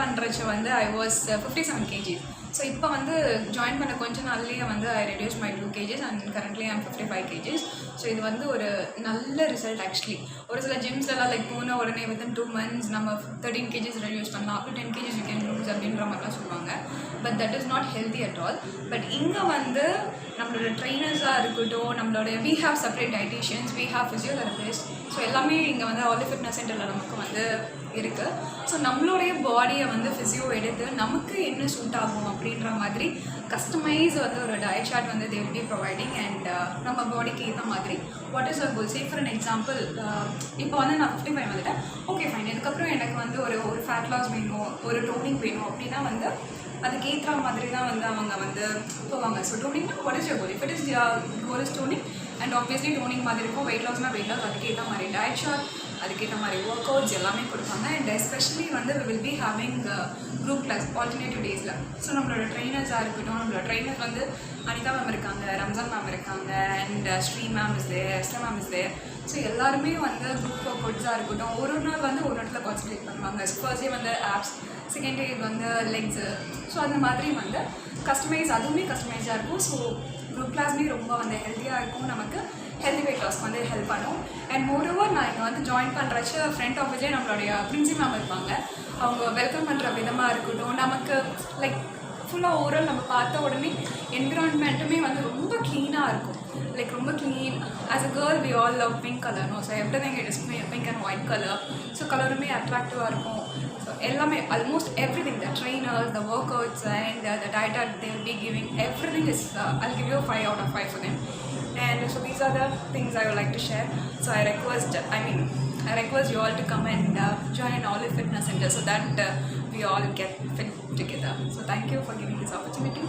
பண்ணுறச்சு வந்து I was 57 kgs. So இப்போ வந்து ஜாயின் பண்ண கொஞ்ச நாள்லேயே வந்து I reduce my 2 kgs and currently I'm 55 kgs. So இது வந்து ஒரு நல்ல ரிசல்ட் ஆக்சுவலி. ஒரு சில ஜிம்ஸ்லாம் லைக் போன உடனே வித்தின் 2 months நம்ம 13 kgs ரெடியூஸ் பண்ணலாம், up to 10 kgs you can lose அப்படின்ற மாதிரிலாம் சொல்லுவாங்க. But that is not healthy at all. But இங்கே வந்து நம்மளோட ட்ரைனர்ஸாக இருக்கட்டும், நம்மளோட we have separate dietitians, we have physiotherapist, so எல்லாமே இங்கே வந்து ஆலிவ் ஃபிட்னஸ் சென்டரில் நமக்கு வந்து இருக்குது. ஸோ நம்மளுடைய பாடியை வந்து ஃபிசியோ எடுத்து நமக்கு என்ன சூட் ஆகும் அப்படின்ற மாதிரி கஸ்டமைஸ் வந்து ஒரு டயட் சார்ட் வந்து தே வில் பி ப்ரொவைடிங். அண்ட் நம்ம பாடிக்கு ஏற்ற மாதிரி what is a goal. Say for an example, இப்போ வந்து நான் 55 வந்துட்டேன், ஓகே ஃபைன், இதுக்கப்புறம் எனக்கு வந்து ஒரு ஃபேட் லாஸ் வேணும், ஒரு டோனிங் வேணும் அப்படின்னா வந்து அதுக்கேற்ற மாதிரி தான் வந்து அவங்க வந்து போவாங்க. ஸோ டோனிங்னா what is your goal? If it is goal is toning and obviously toning மாதிரி இருக்கும். வெயிட் லாஸ்னால் வெயிட் லாஸ், அதுக்கேற்ற மாதிரி டயட் சார்ட், அதுக்கேற்ற மாதிரி ஒர்க் அவுட்ஸ் எல்லாமே கொடுப்பாங்க. அண்ட் எஸ்பெஷலி வந்து we will be having group class alternative டேஸில். ஸோ நம்மளோட ட்ரைனர்ஸாக இருக்கட்டும், நம்மளோட ட்ரைனர் வந்து அனிதா மேம் இருக்காங்க, ரம்ஜான் மேம் இருக்காங்க, and Sri ma'am is there, எஸ்டா மேம் இஸ் தேர். ஸோ எல்லாருமே வந்து குரூப் ஒர்க் அவுட்ஸாக இருக்கட்டும், ஒரு நாள் வந்து ஒரு இடத்துல கான்சன்ட்ரேட் பண்ணுவாங்க. ஃபர்ஸ்ட் டே வந்து ஆப்ஸ், செகண்ட் டே வந்து லெக்ஸு. ஸோ அந்த மாதிரி வந்து கஸ்டமைஸ், அதுவுமே கஸ்டமைஸாக இருக்கும். ஸோ குரூப் கிளாஸ்மே ரொம்ப வந்து ஹெல்த்தியாக இருக்கும், நமக்கு ஹெல்தி வெயிட் லாஸ்க்கு வந்து ஹெல்ப் பண்ணும். அண்ட் மோரோவர் நான் இங்கே வந்து ஜாயின் பண்ணுறச்சு ஃப்ரண்ட் ஆஃபீஸ்லேயே நம்மளுடைய பிரின்சிபல் மேம் இருப்பாங்க. அவங்க வெல்கம் பண்ணுற விதமாக இருக்கட்டும், நமக்கு லைக் ஃபுல்லாக ஓவரால் நம்ம பார்த்த உடனே என்விரான்மெண்ட்டுமே வந்து ரொம்ப க்ளீனாக இருக்கும். லைக் ரொம்ப clean. As a girl we all love pink colour, no so everything it is pink and white colour. So கலருமே அட்ராக்டிவாக இருக்கும். ஸோ எல்லாமே almost everything, the trainers, the workouts and the diet they will be giving everything is I'll give you a 5 out of 5 for them. And so these are the things I would like to share. So I request you all to come and join Olive Fitness Center so that we all get fit together. So thank you for giving this opportunity.